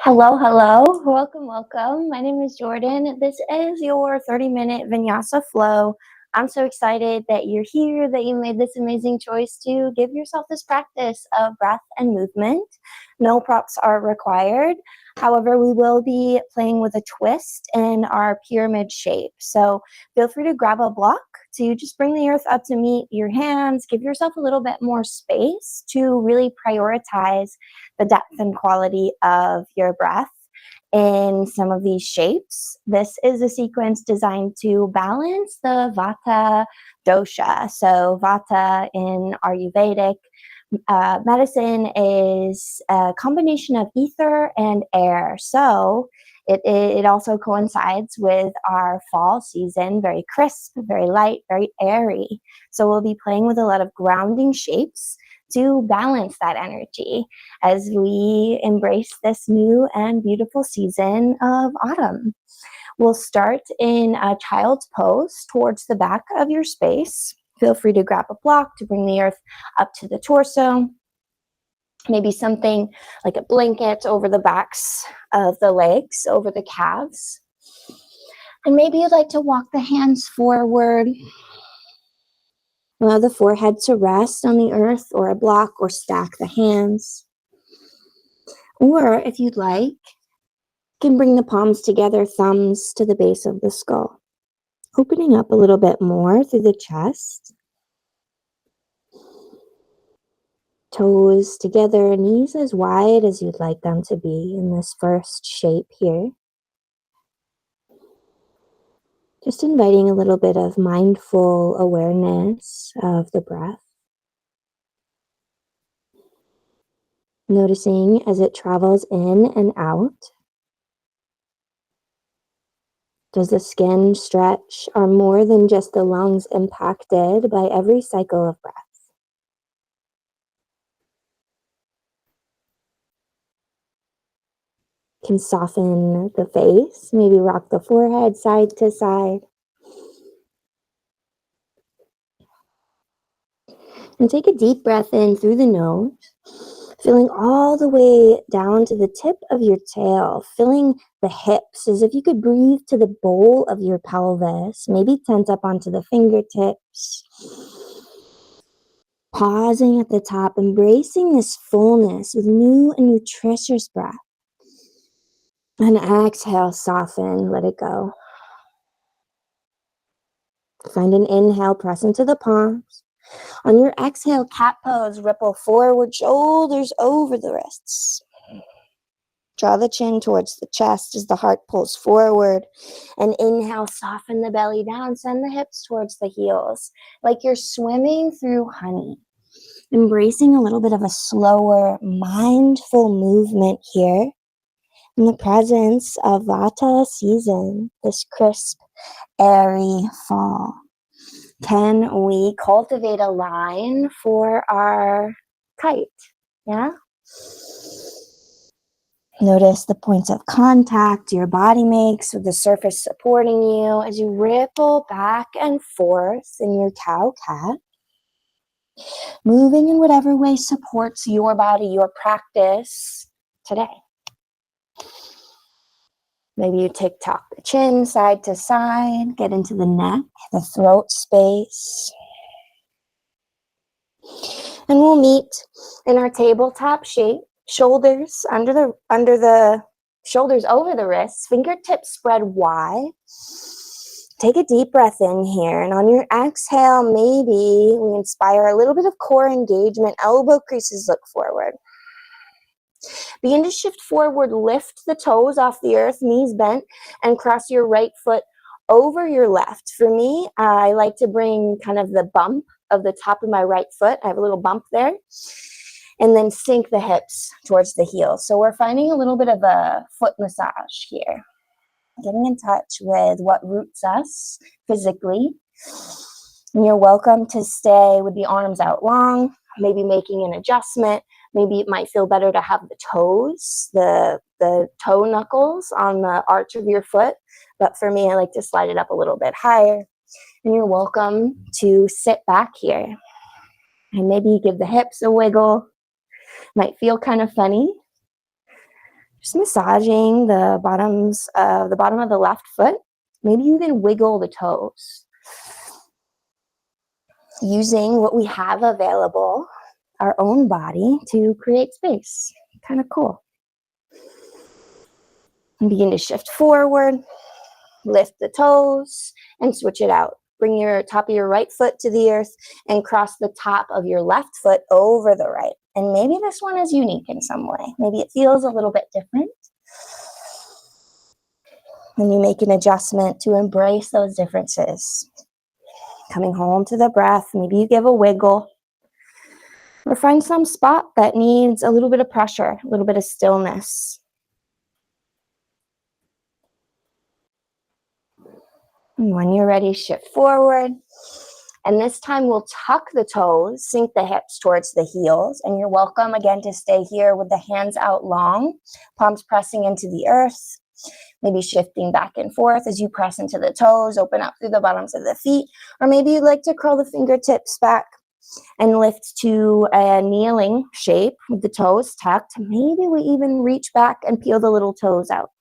Hello, hello. Welcome, welcome. My name is Jordan. This is your 30-minute Vinyasa flow. I'm so excited that you're here, that you made this amazing choice to give yourself this practice of breath and movement. No props are required. However, we will be playing with a twist in our pyramid shape. So feel free to grab a block to just bring the earth up to meet your hands. Give yourself a little bit more space to really prioritize the depth and quality of your breath in some of these shapes. This is a sequence designed to balance the VATA dosha. So VATA in Ayurvedic medicine is a combination of ether and air. So it also coincides with our fall season, very crisp, very light, very airy. So we'll be playing with a lot of grounding shapes to balance that energy as we embrace this new and beautiful season of autumn. We'll start in a child's pose towards the back of your space. Feel free to grab a block to bring the earth up to the torso. Maybe something like a blanket over the backs of the legs, over the calves. And maybe you'd like to walk the hands forward. Allow the forehead to rest on the earth or a block, or stack the hands. Or if you'd like, you can bring the palms together, thumbs to the base of the skull. Opening up a little bit more through the chest. Toes together, knees as wide as you'd like them to be in this first shape here. Just inviting a little bit of mindful awareness of the breath. Noticing as it travels in and out. Does the skin stretch? Are more than just the lungs impacted by every cycle of breath? Can soften the face, maybe rock the forehead side to side. And take a deep breath in through the nose, feeling all the way down to the tip of your tail, filling the hips as if you could breathe to the bowl of your pelvis, maybe tent up onto the fingertips. Pausing at the top, embracing this fullness with new and nutritious breath. And exhale, soften, let it go. Find an inhale, press into the palms. On your exhale, cat pose, ripple forward, shoulders over the wrists. Draw the chin towards the chest as the heart pulls forward. And inhale, soften the belly down, send the hips towards the heels, like you're swimming through honey. Embracing a little bit of a slower, mindful movement here in the presence of Vata season, this crisp, airy fall. Can we cultivate a line for our kite? Yeah? Notice the points of contact your body makes with the surface supporting you as you ripple back and forth in your cow-cat. Moving in whatever way supports your body, your practice today. Maybe you tick-tock the chin side to side, get into the neck, the throat space. And we'll meet in our tabletop shape, shoulders under the shoulders over the wrists, fingertips spread wide. Take a deep breath in here, and on your exhale, maybe we inspire a little bit of core engagement, elbow creases look forward. Begin to shift forward, lift the toes off the earth, knees bent, and cross your right foot over your left. For me, I like to bring kind of the bump of the top of my right foot. I have a little bump there. And then sink the hips towards the heels. So we're finding a little bit of a foot massage here. Getting in touch with what roots us physically. And you're welcome to stay with the arms out long, maybe making an adjustment. Maybe it might feel better to have the toes, the toe knuckles on the arch of your foot. But for me, I like to slide it up a little bit higher. And you're welcome to sit back here. And maybe give the hips a wiggle. Might feel kind of funny. Just massaging the bottom of the left foot. Maybe you can wiggle the toes. Using what we have available, our own body, to create space. Kind of cool. And begin to shift forward, lift the toes, and switch it out. Bring your top of your right foot to the earth and cross the top of your left foot over the right. And maybe this one is unique in some way. Maybe it feels a little bit different. And you make an adjustment to embrace those differences. Coming home to the breath, maybe you give a wiggle. Or find some spot that needs a little bit of pressure, a little bit of stillness. And when you're ready, shift forward. And this time we'll tuck the toes, sink the hips towards the heels. And you're welcome again to stay here with the hands out long, palms pressing into the earth. Maybe shifting back and forth as you press into the toes, open up through the bottoms of the feet. Or maybe you'd like to curl the fingertips back and lift to a kneeling shape with the toes tucked. Maybe we even reach back and peel the little toes out.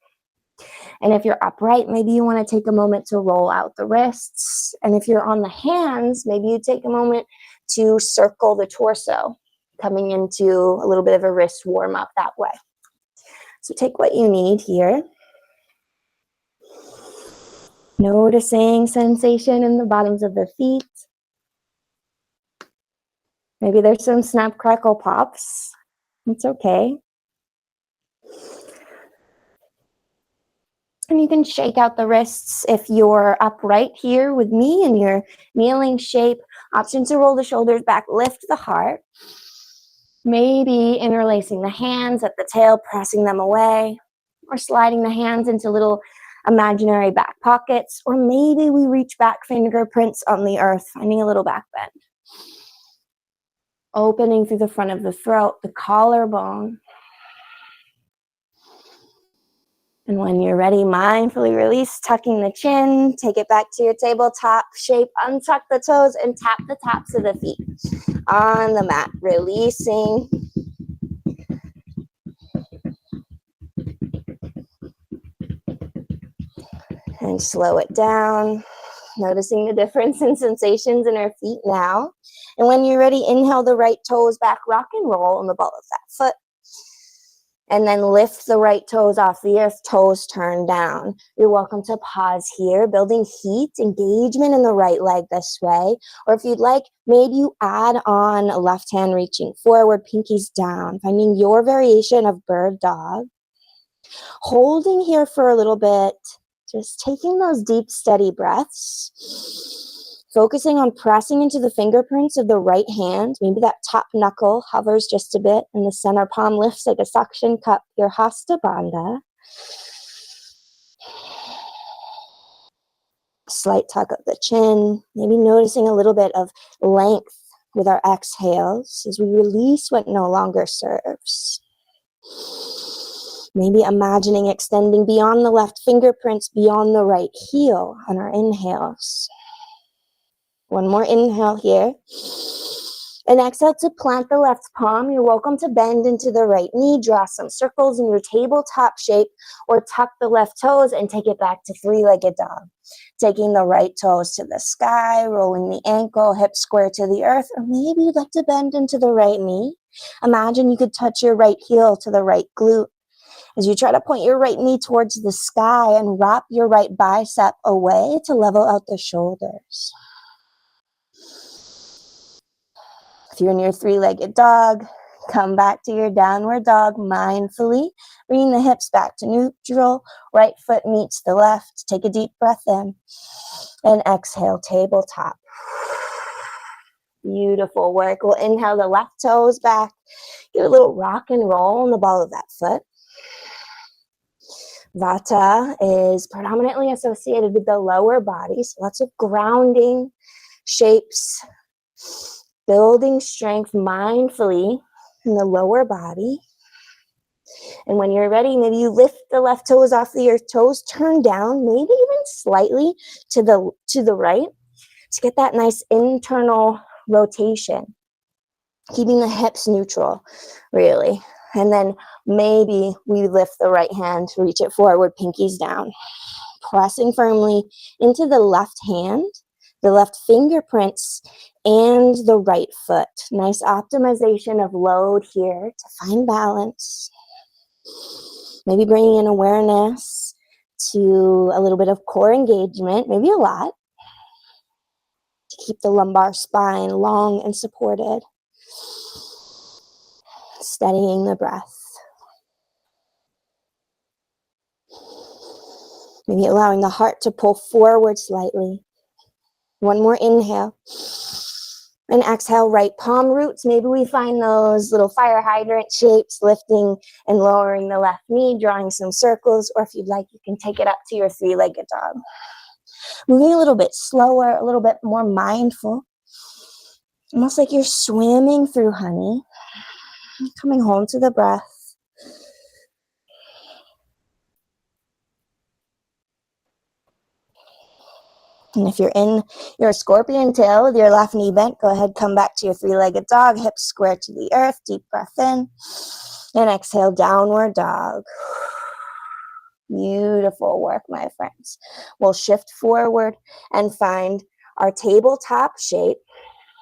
And if you're upright, maybe you want to take a moment to roll out the wrists. And if you're on the hands, maybe you take a moment to circle the torso, coming into a little bit of a wrist warm up that way. So take what you need here. Noticing sensation in the bottoms of the feet. Maybe there's some snap, crackle, pops. It's okay. And you can shake out the wrists if you're upright here with me in your kneeling shape. Option to roll the shoulders back, lift the heart. Maybe interlacing the hands at the tail, pressing them away, or sliding the hands into little imaginary back pockets, or maybe we reach back, fingerprints on the earth, finding a little back bend. Opening through the front of the throat, the collarbone. And when you're ready, mindfully release, tucking the chin, take it back to your tabletop shape, untuck the toes, and tap the tops of the feet on the mat, releasing. And slow it down, noticing the difference in sensations in our feet now. And when you're ready, inhale the right toes back, rock and roll on the ball of that foot. And then lift the right toes off the earth, toes turn down. You're welcome to pause here, building heat, engagement in the right leg this way. Or if you'd like, maybe you add on a left hand reaching forward, pinkies down, finding your variation of bird dog. Holding here for a little bit, just taking those deep, steady breaths. Focusing on pressing into the fingerprints of the right hand. Maybe that top knuckle hovers just a bit and the center palm lifts like a suction cup, your Hasta Bandha. Slight tuck of the chin. Maybe noticing a little bit of length with our exhales as we release what no longer serves. Maybe imagining extending beyond the left fingerprints, beyond the right heel on our inhales. One more inhale here. And exhale to plant the left palm. You're welcome to bend into the right knee, draw some circles in your tabletop shape, or tuck the left toes and take it back to three-legged dog. Taking the right toes to the sky, rolling the ankle, hip square to the earth, or maybe you'd like to bend into the right knee. Imagine you could touch your right heel to the right glute. As you try to point your right knee towards the sky and wrap your right bicep away to level out the shoulders. If you're in your three-legged dog, come back to your downward dog mindfully, bringing the hips back to neutral, right foot meets the left. Take a deep breath in and exhale, tabletop. Beautiful work. We'll inhale the left toes back, give a little rock and roll on the ball of that foot. Vata is predominantly associated with the lower body, so lots of grounding shapes, building strength mindfully in the lower body. And when you're ready, maybe you lift the left toes off the earth, toes turn down, maybe even slightly to the right to get that nice internal rotation, keeping the hips neutral, really. And then maybe we lift the right hand, reach it forward, pinkies down. Pressing firmly into the left hand, the left fingerprints, and the right foot. Nice optimization of load here to find balance. Maybe bringing in awareness to a little bit of core engagement, maybe a lot, to keep the lumbar spine long and supported. Steadying the breath. Maybe allowing the heart to pull forward slightly. One more inhale. And exhale, right palm roots. Maybe we find those little fire hydrant shapes, lifting and lowering the left knee, drawing some circles, or if you'd like, you can take it up to your three-legged dog. Moving a little bit slower, a little bit more mindful. Almost like you're swimming through honey. Coming home to the breath. And if you're in your scorpion tail with your left knee bent, go ahead, come back to your three-legged dog, hips square to the earth, deep breath in, and exhale, downward dog. Beautiful work, my friends. We'll shift forward and find our tabletop shape.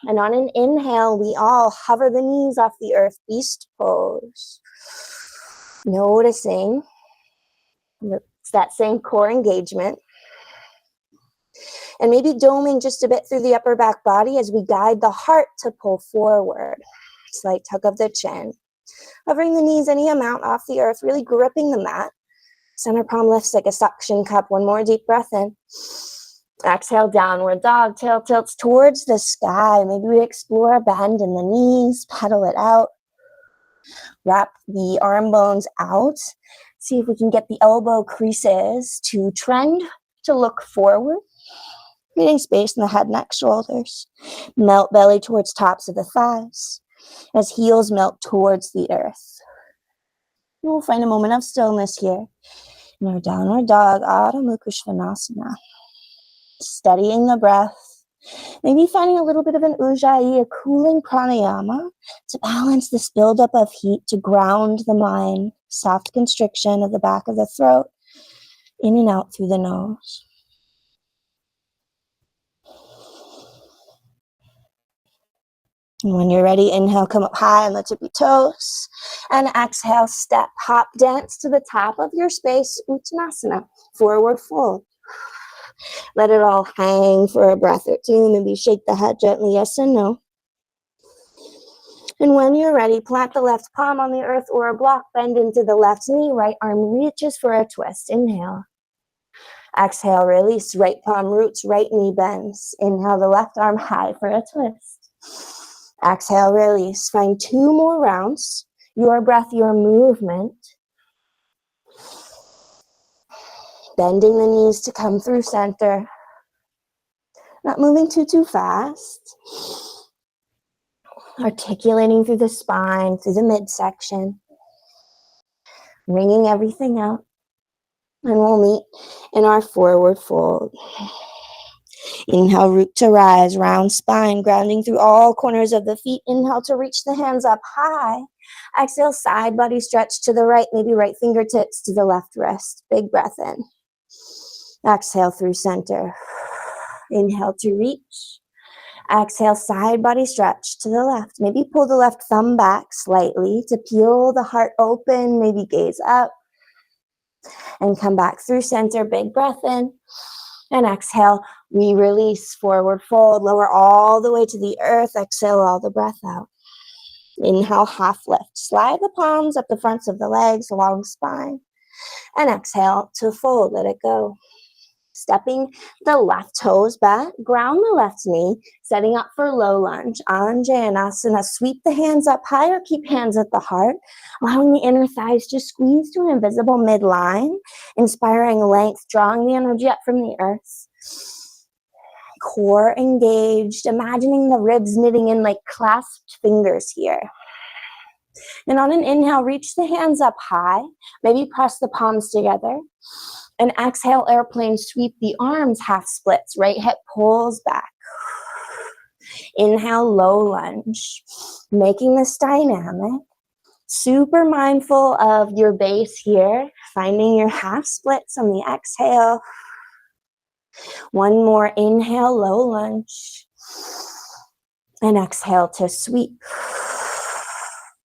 And on an inhale, we all hover the knees off the earth, beast pose. Noticing it's that same core engagement. And maybe doming just a bit through the upper back body as we guide the heart to pull forward. Slight tug of the chin. Hovering the knees any amount off the earth, really gripping the mat. Center palm lifts like a suction cup. One more deep breath in. Exhale, downward dog. Tail tilts towards the sky. Maybe we explore a bend in the knees. Pedal it out. Wrap the arm bones out. See if we can get the elbow creases to trend to look forward. Creating space in the head, neck, shoulders. Melt belly towards tops of the thighs as heels melt towards the earth. We'll find a moment of stillness here in our downward dog, Adho Mukha Svanasana. Steadying the breath. Maybe finding a little bit of an ujjayi, a cooling pranayama to balance this buildup of heat, to ground the mind. Soft constriction of the back of the throat, in and out through the nose. And when you're ready, inhale, come up high on the tippy toes. And exhale, step, hop, dance to the top of your space, Uttanasana, forward fold. Let it all hang for a breath or two. Maybe shake the head gently, yes and no. And when you're ready, plant the left palm on the earth or a block, bend into the left knee, right arm reaches for a twist. Inhale. Exhale, release, right palm roots, right knee bends. Inhale, the left arm high for a twist. Exhale, release. Find two more rounds. Your breath, your movement. Bending the knees to come through center. Not moving too fast. Articulating through the spine, through the midsection. Wringing everything out. And we'll meet in our forward fold. Inhale, root to rise, round spine, grounding through all corners of the feet. Inhale to reach the hands up high. Exhale, side body stretch to the right, maybe right fingertips to the left wrist. Big breath in. Exhale through center. Inhale to reach. Exhale, side body stretch to the left. Maybe pull the left thumb back slightly to peel the heart open, maybe gaze up. And come back through center, big breath in. And exhale, we release, forward fold, lower all the way to the earth. Exhale all the breath out. Inhale, half lift. Slide the palms up the fronts of the legs, long spine. And exhale to fold, let it go. Stepping the left toes back, ground the left knee, setting up for low lunge. Anjaneyasana, sweep the hands up high or keep hands at the heart, allowing the inner thighs to squeeze to an invisible midline, inspiring length, drawing the energy up from the earth. Core engaged, imagining the ribs knitting in like clasped fingers here. And on an inhale, reach the hands up high, maybe press the palms together. And exhale, airplane, sweep the arms, half splits, right hip pulls back. Inhale, low lunge, making this dynamic. Super mindful of your base here, finding your half splits on the exhale. One more inhale, low lunge. And exhale to sweep.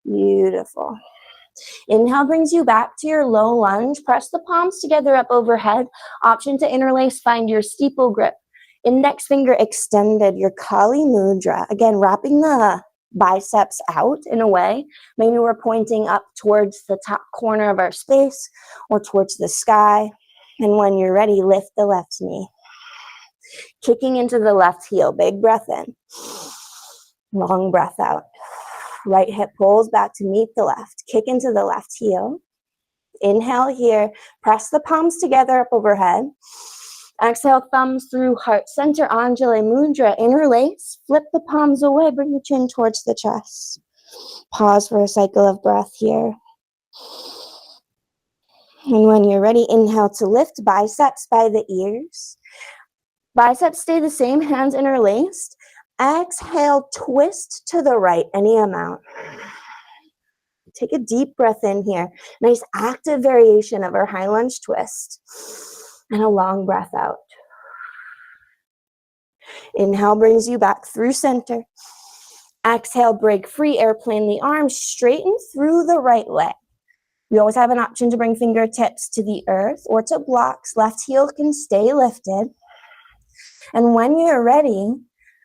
Beautiful. Inhale brings you back to your low lunge. Press the palms together up overhead. Option to interlace, find your steeple grip. Index finger extended, your Kali Mudra. Again, wrapping the biceps out in a way. Maybe we're pointing up towards the top corner of our space or towards the sky. And when you're ready, lift the left knee. Kicking into the left heel, big breath in. Long breath out. Right hip pulls back to meet the left. Kick into the left heel. Inhale here. Press the palms together up overhead. Exhale, thumbs through heart center, Anjali Mudra. Interlace. Flip the palms away. Bring the chin towards the chest. Pause for a cycle of breath here. And when you're ready, inhale to lift biceps by the ears. Biceps stay the same, hands interlaced. Exhale, twist to the right, any amount. Take a deep breath in here. Nice active variation of our high lunge twist. And a long breath out. Inhale brings you back through center. Exhale, break free, airplane the arms, straighten through the right leg. You always have an option to bring fingertips to the earth or to blocks. Left heel can stay lifted. And when you're ready,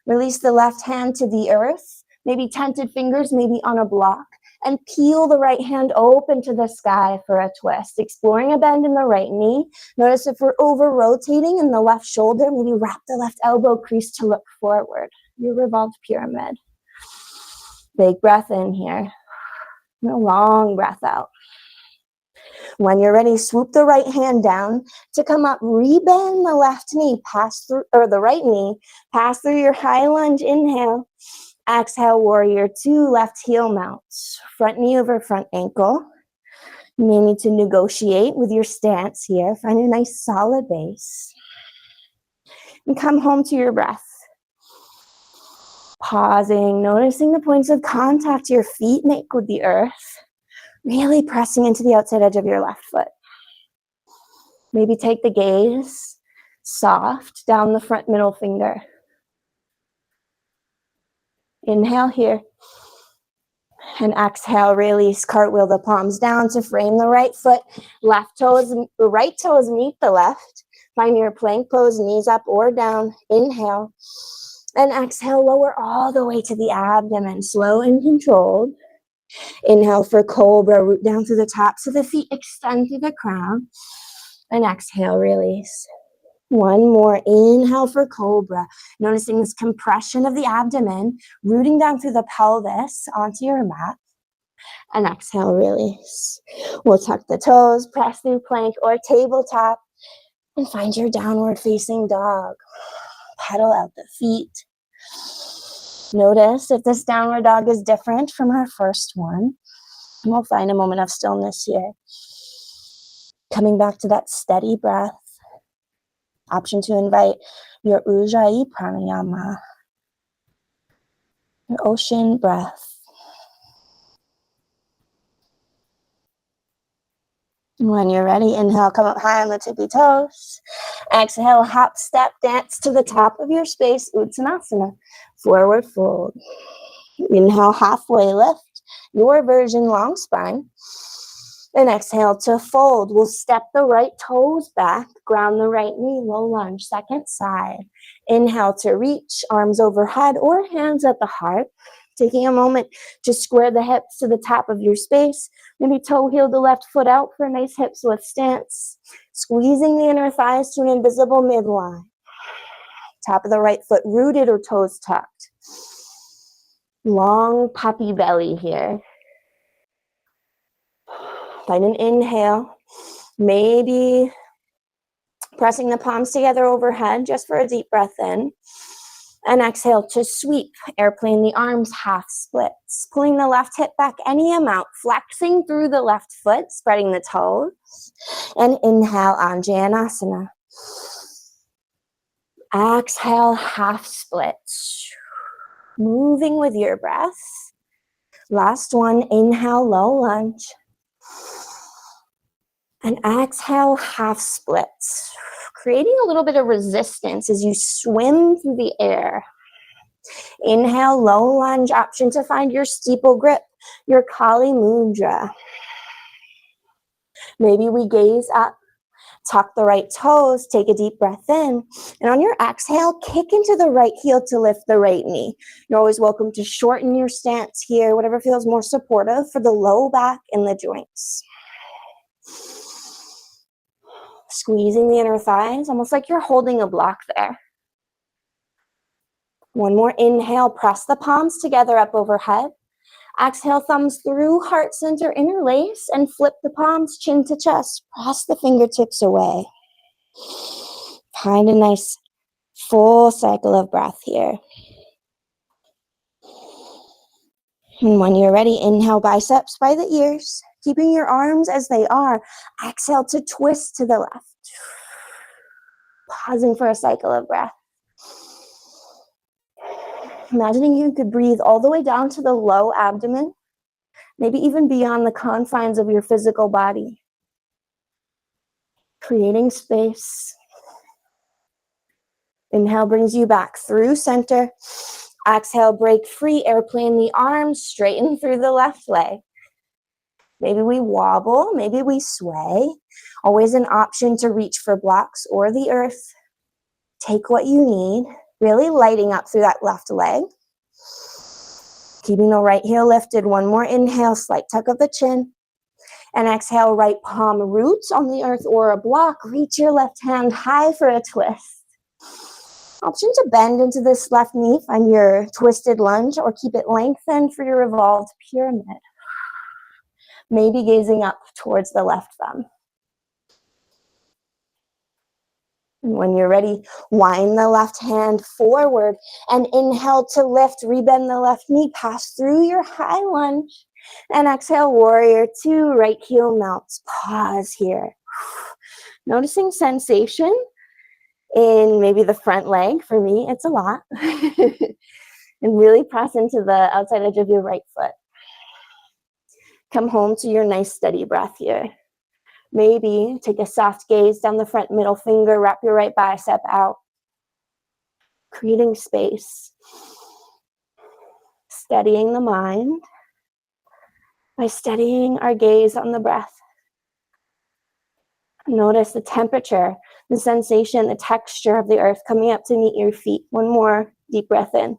release the left hand to the earth, maybe tented fingers, maybe on a block, and peel the right hand open to the sky for a twist, exploring a bend in the right knee. Notice if we're over-rotating in the left shoulder, maybe wrap the left elbow crease to look forward. Your revolved pyramid. Big breath in here. And a long breath out. When you're ready, swoop the right hand down to come up, rebend the left knee, pass through, or the right knee, pass through your high lunge, inhale. Exhale, warrior two, left heel mounts. Front knee over front ankle. You may need to negotiate with your stance here. Find a nice solid base. And come home to your breath. Pausing, noticing the points of contact your feet make with the earth. Really pressing into the outside edge of your left foot. Maybe take the gaze soft down the front middle finger. Inhale here. And exhale, release, cartwheel the palms down to frame the right foot. Right toes meet the left. Find your plank pose, knees up or down. Inhale. And exhale, lower all the way to the abdomen, slow and controlled. Inhale for cobra, root down through the tops of the feet, extend through the crown. And exhale, release. One more, inhale for cobra. Noticing this compression of the abdomen, rooting down through the pelvis onto your mat. And exhale, release. We'll tuck the toes, press through plank or tabletop, and find your downward facing dog. Pedal out the feet. Notice if this downward dog is different from our first one. And we'll find a moment of stillness here. Coming back to that steady breath. Option to invite your Ujjayi pranayama. Your ocean breath. When you're ready, inhale, come up high on the tippy toes. Exhale, hop, step, dance to the top of your space, Uttanasana, forward fold. Inhale, halfway lift, your version, long spine. And exhale to fold. We'll step the right toes back, ground the right knee, low lunge, second side. Inhale to reach, arms overhead or hands at the heart. Taking a moment to square the hips to the top of your space. Maybe toe heel the left foot out for a nice hips lift stance. Squeezing the inner thighs to an invisible midline. Top of the right foot rooted or toes tucked. Long puppy belly here. Find an inhale. Maybe pressing the palms together overhead just for a deep breath in. And exhale to sweep, airplane the arms, half splits. Pulling the left hip back any amount, flexing through the left foot, spreading the toes. And inhale, Anjaneyasana. Exhale, half splits. Moving with your breath. Last one, inhale, low lunge. And exhale, half splits. Creating a little bit of resistance as you swim through the air. Inhale, low lunge, option to find your steeple grip, your Kali Mudra. Maybe we gaze up, tuck the right toes, take a deep breath in, and on your exhale, kick into the right heel to lift the right knee. You're always welcome to shorten your stance here, whatever feels more supportive for the low back and the joints. Squeezing the inner thighs, almost like you're holding a block there. One more inhale, press the palms together up overhead. Exhale, thumbs through heart center, interlace, and flip the palms chin to chest. Press the fingertips away. Find a nice full cycle of breath here. And when you're ready, inhale, biceps by the ears, keeping your arms as they are. Exhale to twist to the left. Pausing for a cycle of breath. Imagining you could breathe all the way down to the low abdomen, maybe even beyond the confines of your physical body. Creating space. Inhale brings you back through center. Exhale, break free, airplane the arms, straighten through the left leg. Maybe we wobble, maybe we sway. Always an option to reach for blocks or the earth. Take what you need, really lighting up through that left leg. Keeping the right heel lifted. One more inhale, slight tuck of the chin. And exhale, right palm roots on the earth or a block. Reach your left hand high for a twist. Option to bend into this left knee, find your twisted lunge, or keep it lengthened for your revolved pyramid. Maybe gazing up towards the left thumb. And when you're ready, wind the left hand forward and inhale to lift, rebend the left knee, pass through your high lunge, and exhale, warrior two, right heel melts. Pause here. Noticing sensation in maybe the front leg. For me, it's a lot. And really press into the outside edge of your right foot. Come home to your nice steady breath here. Maybe take a soft gaze down the front middle finger, wrap your right bicep out. Creating space. Steadying the mind by steadying our gaze on the breath. Notice the temperature, the sensation, the texture of the earth coming up to meet your feet. One more deep breath in.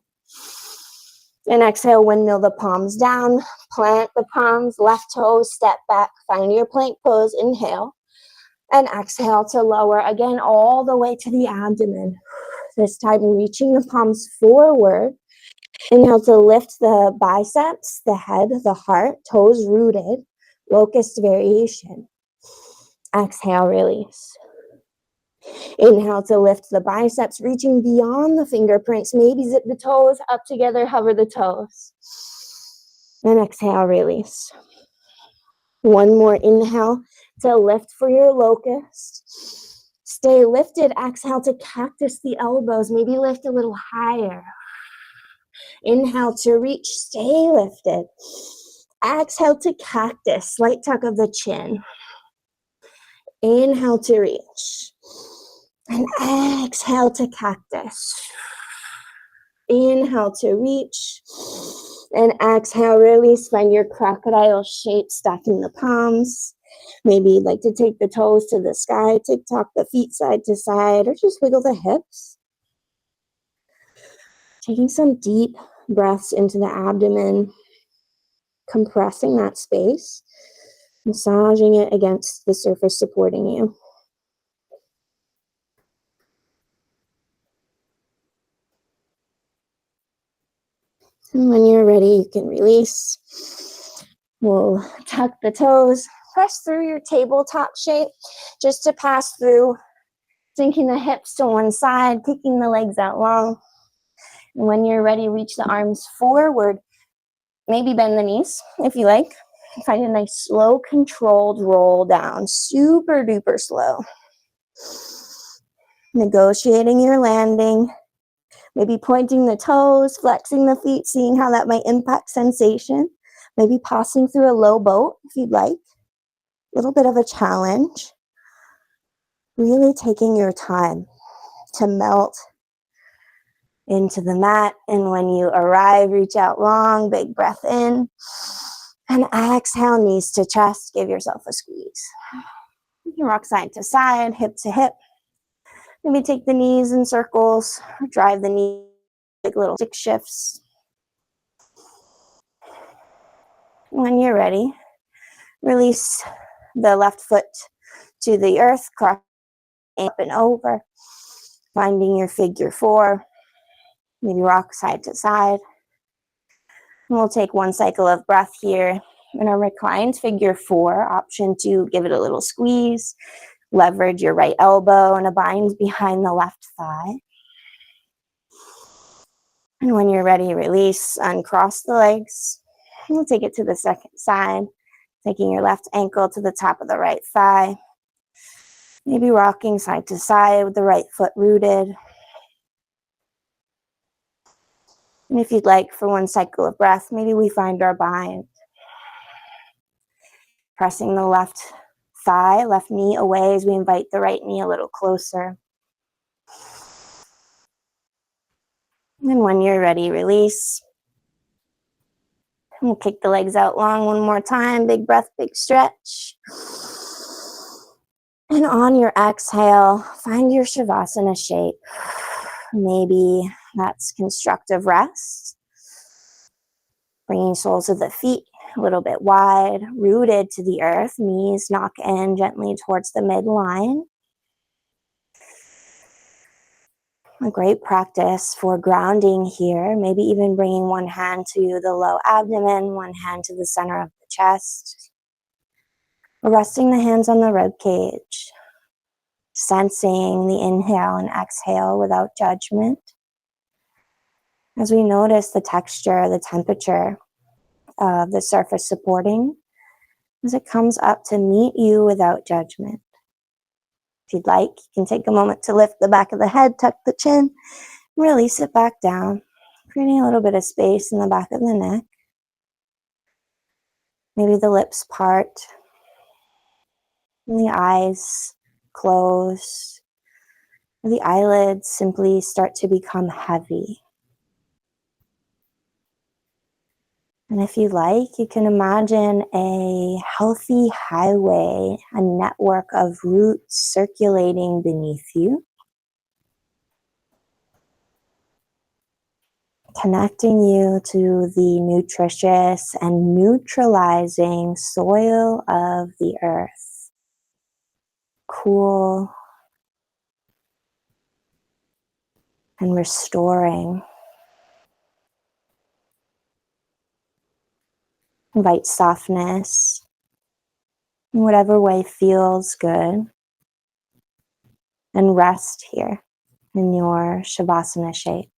And exhale, windmill the palms down, plant the palms, left toes, step back, find your plank pose, inhale. And exhale to lower, again, all the way to the abdomen. This time reaching the palms forward. Inhale to lift the biceps, the head, the heart, toes rooted, locust variation. Exhale, release. Inhale to lift the biceps, reaching beyond the fingerprints. Maybe zip the toes up together, hover the toes. And exhale, release. One more inhale to lift for your locust. Stay lifted. Exhale to cactus the elbows. Maybe lift a little higher. Inhale to reach. Stay lifted. Exhale to cactus. Slight tuck of the chin. Inhale to reach. And exhale to cactus. Inhale to reach. And exhale, release. Find your crocodile shape, stacking the palms. Maybe you'd like to take the toes to the sky, tick-tock the feet side to side, or just wiggle the hips. Taking some deep breaths into the abdomen, compressing that space, massaging it against the surface supporting you. And when you're ready, you can release. We'll tuck the toes, press through your tabletop shape, just to pass through, sinking the hips to one side, kicking the legs out long. And when you're ready, reach the arms forward. Maybe bend the knees if you like. Find a nice slow, controlled roll down, super duper slow. Negotiating your landing. Maybe pointing the toes, flexing the feet, seeing how that might impact sensation. Maybe passing through a low boat if you'd like. A little bit of a challenge. Really taking your time to melt into the mat. And when you arrive, reach out long, big breath in. And exhale, knees to chest. Give yourself a squeeze. You can rock side to side, hip to hip. Maybe take the knees in circles, or drive the knees, like little stick shifts. When you're ready, release the left foot to the earth, cross up and over, finding your figure four. Maybe rock side to side. And we'll take one cycle of breath here in a reclined figure four. Option two, give it a little squeeze. Leverage your right elbow and a bind behind the left thigh. And when you're ready, release, uncross the legs. We'll take it to the second side, taking your left ankle to the top of the right thigh. Maybe rocking side to side with the right foot rooted. And if you'd like, for one cycle of breath, maybe we find our bind. Pressing the left thigh, left knee away as we invite the right knee a little closer. And when you're ready, release. We'll kick the legs out long one more time. Big breath, big stretch. And on your exhale, find your Shavasana shape. Maybe that's constructive rest. Bringing soles of the feet a little bit wide, rooted to the earth. Knees knock in gently towards the midline. A great practice for grounding here. Maybe even bringing one hand to the low abdomen, one hand to the center of the chest. Resting the hands on the rib cage. Sensing the inhale and exhale without judgment. As we notice the texture, the temperature of the surface supporting, as it comes up to meet you without judgment. If you'd like, you can take a moment to lift the back of the head, tuck the chin, release it back down, creating a little bit of space in the back of the neck. Maybe the lips part, and the eyes close, or the eyelids simply start to become heavy. And if you like, you can imagine a healthy highway, a network of roots circulating beneath you, connecting you to the nutritious and neutralizing soil of the earth. Cool and restoring. Invite softness in whatever way feels good. And rest here in your Shavasana shape.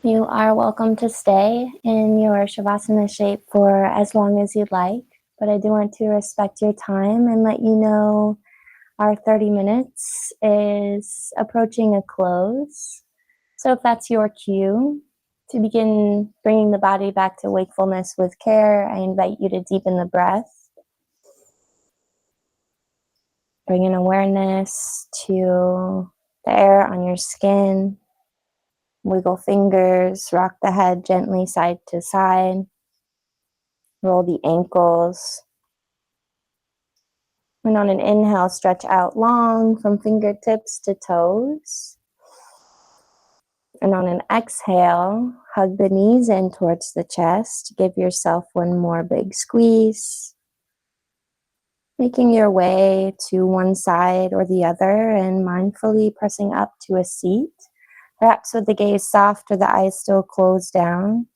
You are welcome to stay in your Shavasana shape for as long as you'd like, but I do want to respect your time and let you know our 30 minutes is approaching a close. So if that's your cue to begin bringing the body back to wakefulness with care, I invite you to deepen the breath. Bring an awareness to the air on your skin. Wiggle fingers, rock the head gently side to side. Roll the ankles. And on an inhale, stretch out long from fingertips to toes. And on an exhale, hug the knees in towards the chest. Give yourself one more big squeeze. Making your way to one side or the other and mindfully pressing up to a seat. Perhaps with the gaze soft or the eyes still closed down.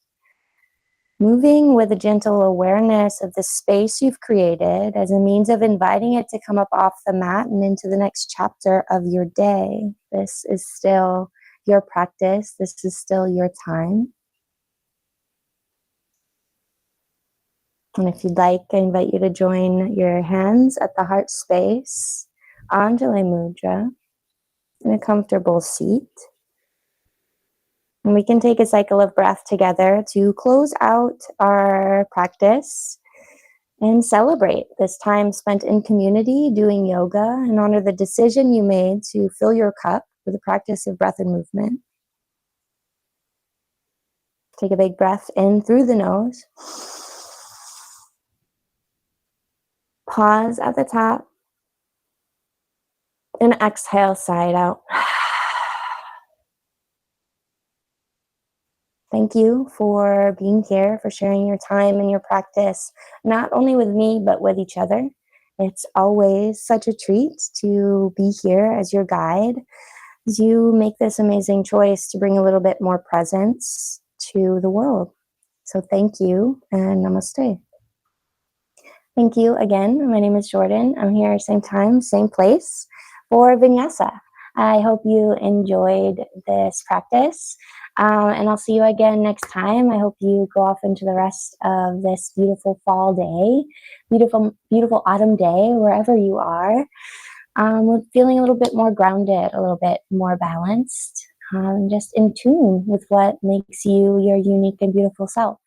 Moving with a gentle awareness of the space you've created as a means of inviting it to come up off the mat and into the next chapter of your day. This is still your practice. This is still your time. And if you'd like, I invite you to join your hands at the heart space, Anjali Mudra, in a comfortable seat. And we can take a cycle of breath together to close out our practice and celebrate this time spent in community doing yoga and honor the decision you made to fill your cup with the practice of breath and movement. Take a big breath in through the nose. Pause at the top. And exhale, side out. Thank you for being here, for sharing your time and your practice, not only with me, but with each other. It's always such a treat to be here as your guide, as you make this amazing choice to bring a little bit more presence to the world. So thank you and namaste. Thank you again. My name is Jordan. I'm here same time, same place for Vinyasa. I hope you enjoyed this practice. And I'll see you again next time. I hope you go off into the rest of this beautiful fall day, beautiful, beautiful autumn day, wherever you are. Feeling a little bit more grounded, a little bit more balanced, just in tune with what makes you your unique and beautiful self.